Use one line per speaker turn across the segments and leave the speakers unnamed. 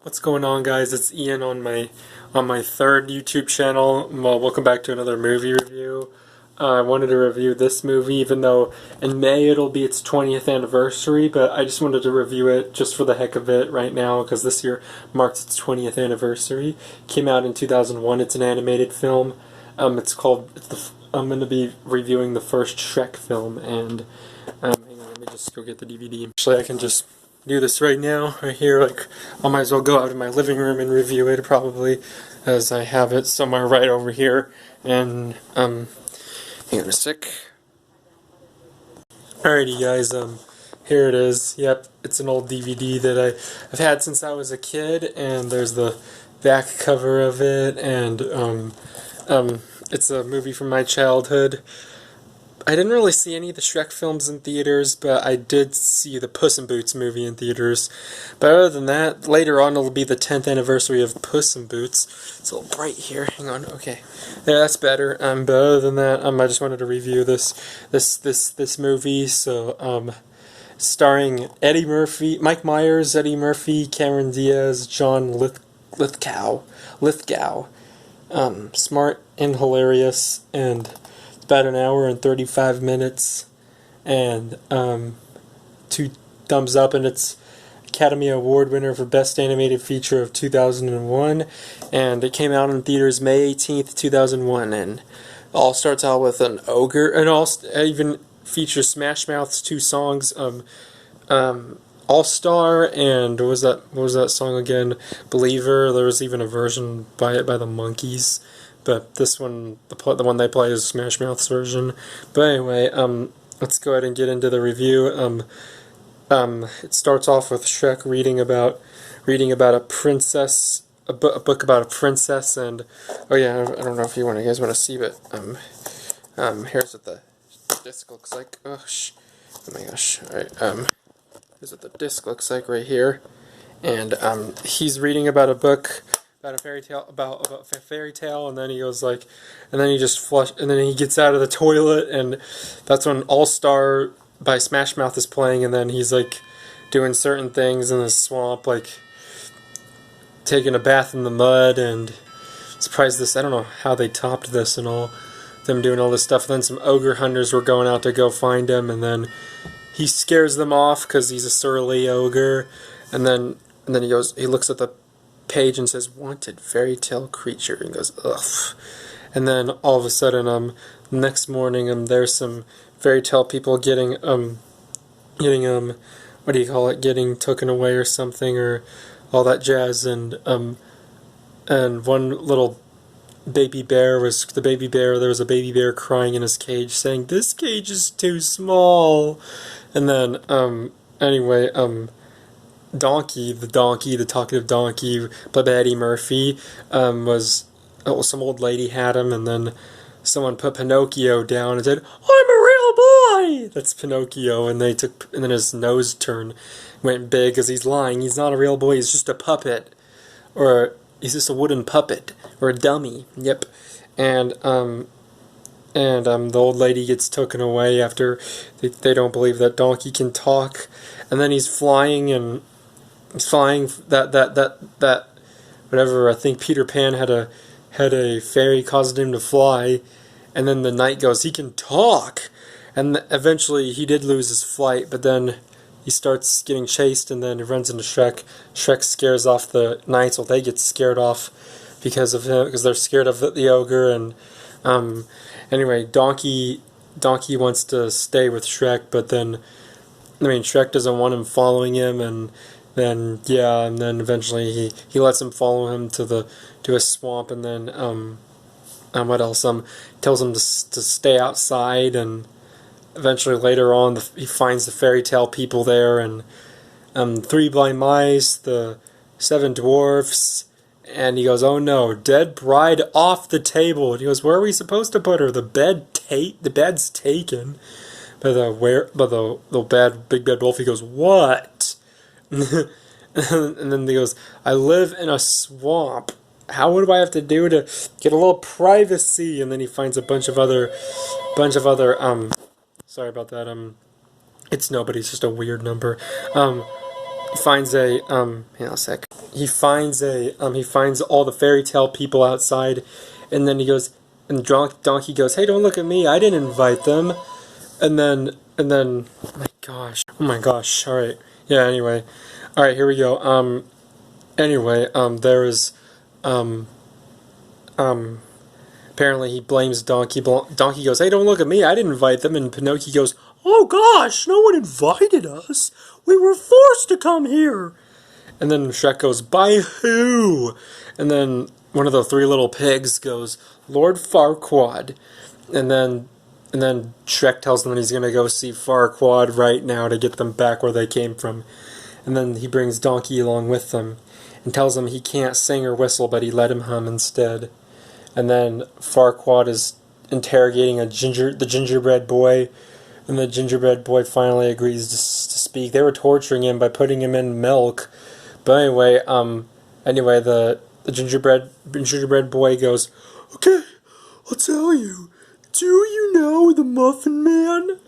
What's going on, guys? It's Ian on my third YouTube channel. Well, welcome back to another movie review. I wanted to review this movie, even though in May it'll be its 20th anniversary, but I just wanted to review it just for the heck of it right now, because this year marks its 20th anniversary. Came out in 2001. It's an animated film. I'm going to be reviewing the first Shrek film, and hang on, let me just go get the DVD. Actually, I can just do this right now, right here. Like, I might as well go out in my living room and review it, probably, as I have it somewhere right over here. And hang on a sec. Alrighty, guys. Here it is. Yep, it's an old DVD that I've had since I was a kid, and there's the back cover of it, and it's a movie from my childhood. I didn't really see any of the Shrek films in theaters, but I did see the Puss in Boots movie in theaters. But other than that, later on it'll be the 10th anniversary of Puss in Boots. It's a little bright here. Hang on. Okay, yeah, that's better. But other than that, I just wanted to review this movie. So, starring Eddie Murphy, Mike Myers, Eddie Murphy, Cameron Diaz, John Lithgow. Smart and hilarious, and about an hour and 35 minutes, and 2 thumbs up, and it's Academy Award winner for Best Animated Feature of 2001, and it came out in theaters May 18th, 2001, and all starts out with an ogre, and even features Smash Mouth's 2 songs, All Star, and what was that song again? Believer. There was even a version by the Monkees. But this one, the one they play is Smash Mouth's version. But anyway, let's go ahead and get into the review. It starts off with Shrek reading about a princess, a book about a princess, and oh yeah, I don't know if you guys want to see, but here's what the disc looks like. Oh my gosh! All right, here's what the disc looks like right here, and he's reading about a book. About a fairy tale, and then he goes like, and then he just and then he gets out of the toilet, and that's when All Star by Smash Mouth is playing, and then he's like doing certain things in the swamp, like taking a bath in the mud, and surprised this, I don't know how they topped this and all, them doing all this stuff. And then some ogre hunters were going out to go find him, and then he scares them off because he's a surly ogre, and then he looks at the page and says wanted fairy tale creature, and goes ugh, and then all of a sudden next morning there's some fairy tale people getting what do you call it, getting taken away or something, or all that jazz, and one little baby bear there was a baby bear crying in his cage saying this cage is too small, and then anyway, the talkative donkey, played by Eddie Murphy, some old lady had him, and then someone put Pinocchio down and said, "I'm a real boy." That's Pinocchio, and then his nose went big because he's lying. He's not a real boy. He's just a puppet, or he's just a wooden puppet or a dummy. Yep, and the old lady gets taken away after they don't believe that donkey can talk, and then he's flying that whatever, I think Peter Pan had a fairy caused him to fly, and then the knight goes, he can talk, and eventually he did lose his flight, but then he starts getting chased, and then he runs into Shrek. Shrek scares off the knights, well, they get scared off because of him, because they're scared of the ogre, and anyway, Donkey wants to stay with Shrek, but then Shrek doesn't want him following him, and then eventually he lets him follow him to a swamp, and then what else? Tells him to stay outside, and eventually later on he finds the fairy tale people there, and 3 blind mice, the 7 dwarfs, and he goes, oh no, dead bride off the table, and he goes, where are we supposed to put her? The bed's taken. But the big bad wolf, he goes, what? And then he goes, I live in a swamp. What do I have to do to get a little privacy? And then he finds a bunch of other sorry about that, it's nobody's just a weird number. finds a hang on a sec. He finds all the fairy tale people outside, and then he goes, and Donkey goes, "Hey, don't look at me. I didn't invite them." And then, oh my gosh. All right, yeah. Anyway, all right, here we go. Anyway, there is, apparently he blames Donkey. Donkey goes, "Hey, don't look at me. I didn't invite them." And Pinocchio goes, "Oh gosh, no one invited us. We were forced to come here." And then Shrek goes, "By who?" And then one of the three little pigs goes, "Lord Farquaad." And then Shrek tells them that he's going to go see Farquaad right now to get them back where they came from. And then he brings Donkey along with them and tells him he can't sing or whistle, but he let him hum instead. And then Farquaad is interrogating the gingerbread boy, and the gingerbread boy finally agrees to speak. They were torturing him by putting him in milk. But anyway, the gingerbread boy goes, "Okay, I'll tell you. Do you know the Muffin Man?"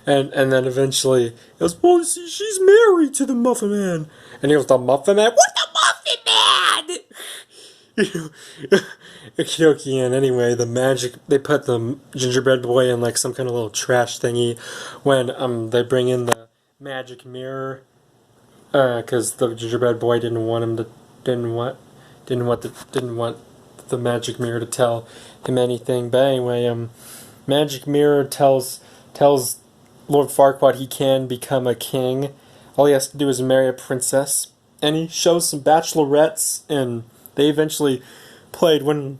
And then eventually he goes, "Well, see, she's married to the Muffin Man." And he goes, "The Muffin Man? What's the Muffin Man?" And anyway, they put the gingerbread boy in like some kind of little trash thingy when they bring in the magic mirror, because the gingerbread boy didn't want the magic mirror to tell him anything. But anyway, magic mirror tells Lord Farquaad he can become a king. All he has to do is marry a princess, and he shows some bachelorettes, and they eventually played. When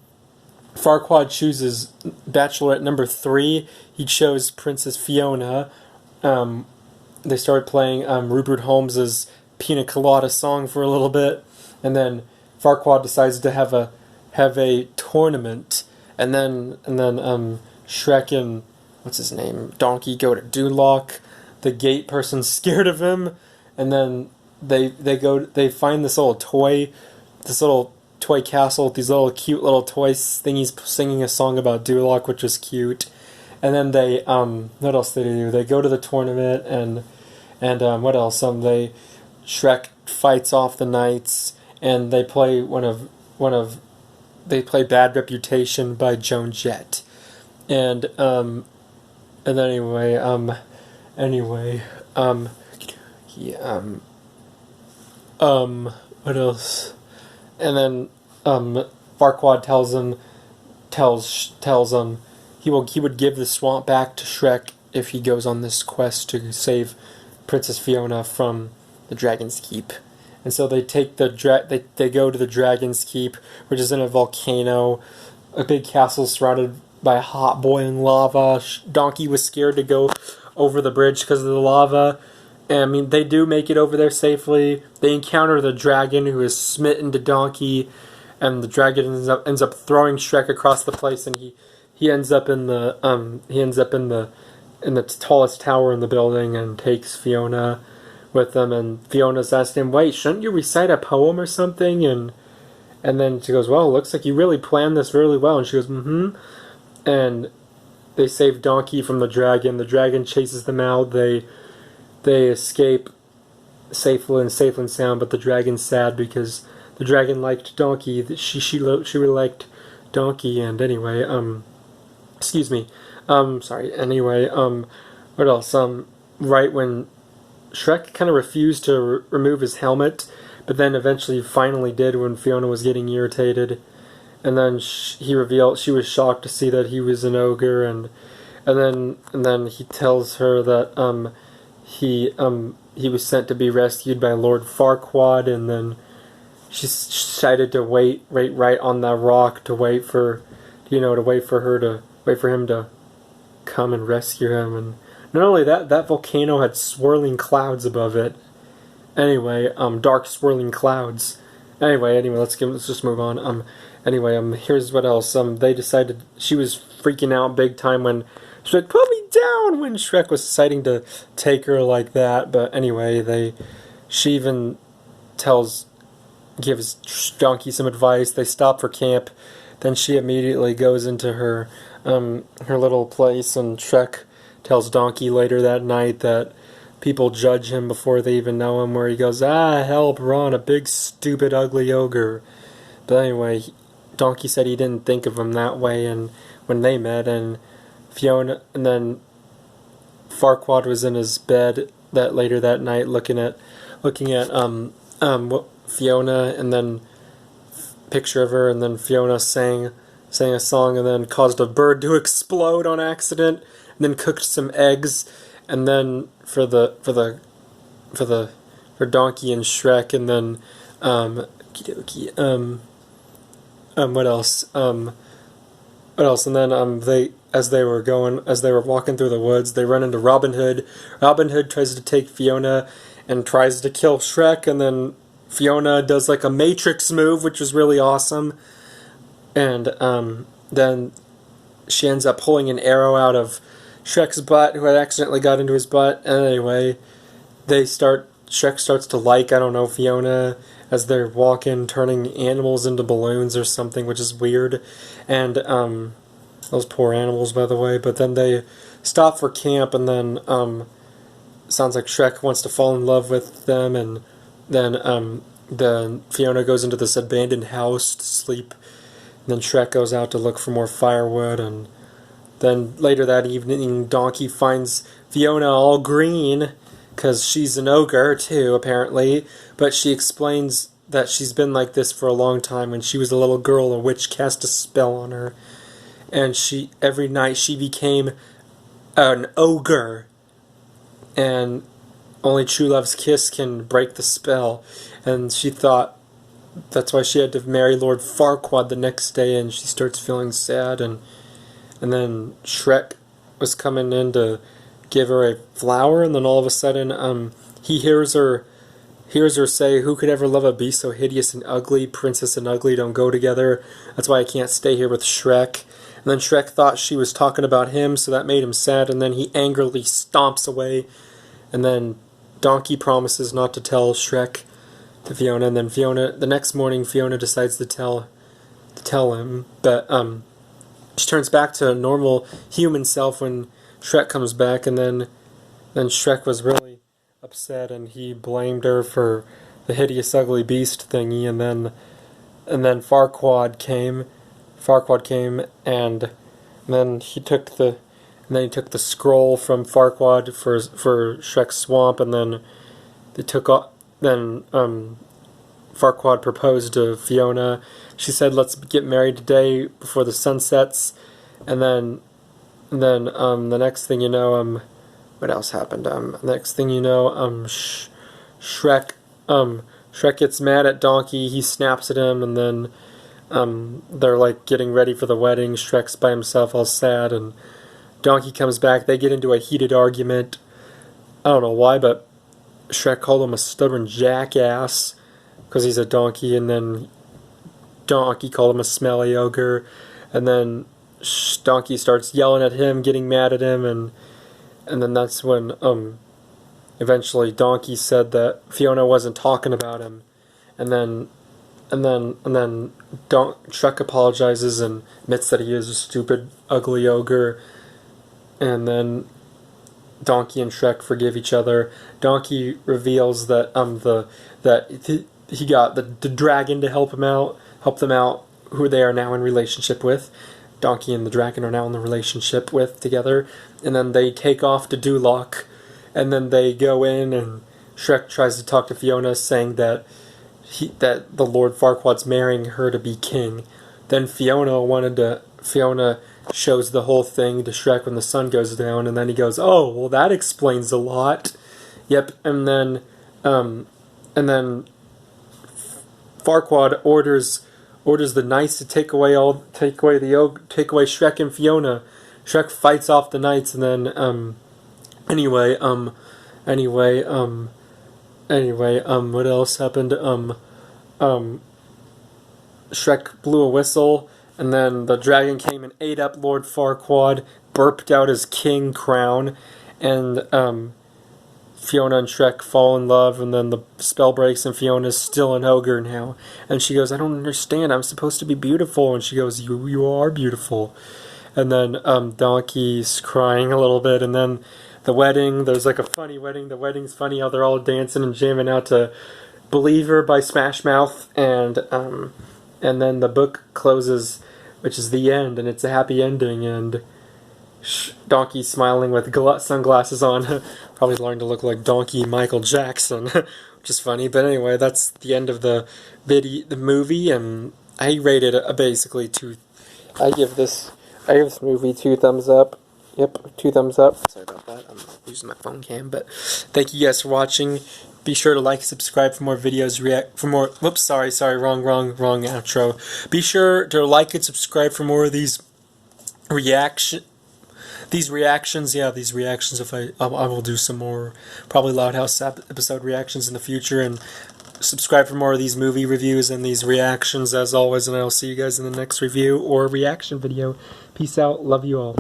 Farquaad chooses bachelorette number 3, he chose Princess Fiona. They started playing Rupert Holmes's Pina Colada song for a little bit, and then Farquaad decides to have a tournament, and then Shrek and what's his name, Donkey, go to Duloc. The gate person's scared of him, and then they find this little toy castle with these little cute little toy thingies singing a song about Duloc, which is cute. And then they what else did they do? They go to the tournament, and what else? Shrek fights off the knights, and they play they play Bad Reputation by Joan Jett. And anyway, what else? And then Farquaad tells he would give the swamp back to Shrek if he goes on this quest to save Princess Fiona from the Dragon's Keep. And so they take they go to the Dragon's Keep, which is in a volcano, a big castle surrounded by hot boiling lava. Donkey was scared to go over the bridge because of the lava. And I mean, they do make it over there safely. They encounter the dragon, who is smitten to Donkey, and the dragon ends up throwing Shrek across the place, and he ends up in the tallest tower in the building and takes Fiona with them. And Fiona's asked him, "Wait, shouldn't you recite a poem or something?" And then she goes, "Well, it looks like you really planned this really well." And she goes, "Mm-hmm." And they save Donkey from the dragon. The dragon chases them out. They escape safely and sound, but the dragon's sad because the dragon liked Donkey. She really liked Donkey. And anyway, sorry. Anyway, what else? Right when Shrek kind of refused to remove his helmet, but then eventually finally did when Fiona was getting irritated. And then he revealed she was shocked to see that he was an ogre, and then he tells her that he was sent to be rescued by Lord Farquaad, and then she decided to wait right on that rock to wait for him to come and rescue him. And not only that volcano had swirling clouds above it. Anyway, dark swirling clouds. Anyway, let's just move on. Here's what else. They decided she was freaking out big time when Shrek put me down when Shrek was deciding to take her like that. But anyway, she even gives Donkey some advice. They stop for camp. Then she immediately goes into her little place, and Shrek tells Donkey later that night that people judge him before they even know him, where he goes, "Ah, help, Ron, a big, stupid, ugly ogre." But anyway, Donkey said he didn't think of him that way, and when they met, and Fiona, and then Farquaad was in his bed later that night, looking at Fiona, and then picture of her, and then Fiona sang a song, and then caused a bird to explode on accident, and then cooked some eggs, and then for Donkey and Shrek, and then what else? And then as they were walking through the woods, they run into Robin Hood. Robin Hood tries to take Fiona and tries to kill Shrek, and then Fiona does like a Matrix move, which was really awesome. And then she ends up pulling an arrow out of Shrek's butt, who had accidentally got into his butt. And anyway, Shrek starts to like, I don't know, Fiona, as they're walking, turning animals into balloons or something, which is weird. And those poor animals, by the way. But then they stop for camp, and then sounds like Shrek wants to fall in love with them, and then Fiona goes into this abandoned house to sleep. And then Shrek goes out to look for more firewood, and then later that evening, Donkey finds Fiona all green, because she's an ogre too, apparently, but she explains that she's been like this for a long time. When she was a little girl, a witch cast a spell on her, and every night she became an ogre, and only true love's kiss can break the spell. And she thought that's why she had to marry Lord Farquaad the next day, and she starts feeling sad, and then Shrek was coming in to give her a flower, and then all of a sudden he hears her say, "Who could ever love a beast so hideous and ugly? Princess and ugly don't go together. That's why I can't stay here with Shrek." And then Shrek thought she was talking about him, so that made him sad, and then he angrily stomps away. And then Donkey promises not to tell Shrek to Fiona, and then the next morning, Fiona decides to tell him, but she turns back to a normal human self when Shrek comes back, and then Shrek was really upset, and he blamed her for the hideous ugly beast thingy, and then Farquaad came, and then he took the scroll from Farquaad for Shrek's swamp, and then Farquaad proposed to Fiona. She said, "Let's get married today before the sun sets." And then the next thing you know, what else happened? Next thing you know, Shrek gets mad at Donkey. He snaps at him, and then they're like getting ready for the wedding. Shrek's by himself, all sad, and Donkey comes back. They get into a heated argument. I don't know why, but Shrek called him a stubborn jackass because he's a donkey, and then Donkey called him a smelly ogre, and then Donkey starts yelling at him, getting mad at him, and then that's when eventually Donkey said that Fiona wasn't talking about him, and then Shrek apologizes and admits that he is a stupid, ugly ogre, and then Donkey and Shrek forgive each other. Donkey reveals that he got the dragon to help them out, who they are now in relationship with. Donkey and the dragon are now in the relationship with together, and then they take off to Duloc, and then they go in, and Shrek tries to talk to Fiona, saying that the Lord Farquaad's marrying her to be king. Then Fiona shows the whole thing to Shrek when the sun goes down, and then he goes, "Oh, well, that explains a lot." Yep, and then Farquaad orders the knights to take away Shrek and Fiona. Shrek fights off the knights, and then what else happened? Shrek blew a whistle, and then the dragon came and ate up Lord Farquaad, burped out his king crown, and Fiona and Shrek fall in love, and then the spell breaks, and Fiona's still an ogre now. And she goes, "I don't understand, I'm supposed to be beautiful." And she goes, You are beautiful." And then Donkey's crying a little bit, and then the wedding. There's like a funny wedding. The wedding's funny how they're all dancing and jamming out to Believer by Smash Mouth, and then the book closes, which is the end, and it's a happy ending, and Donkey's smiling with sunglasses on. Probably learned to look like Donkey Michael Jackson, which is funny. But anyway, that's the end of the movie, and I rated it basically 2. I give this movie 2 thumbs up. Yep, 2 thumbs up. Sorry about that. I'm using my phone cam, but thank you guys for watching. Be sure to like, subscribe for more videos. Whoops, sorry, wrong outro. Be sure to like and subscribe for more of these reactions. If I will do some more probably Loud House episode reactions in the future, and subscribe for more of these movie reviews and these reactions as always, and I will see you guys in the next review or reaction video. Peace out. Love you all.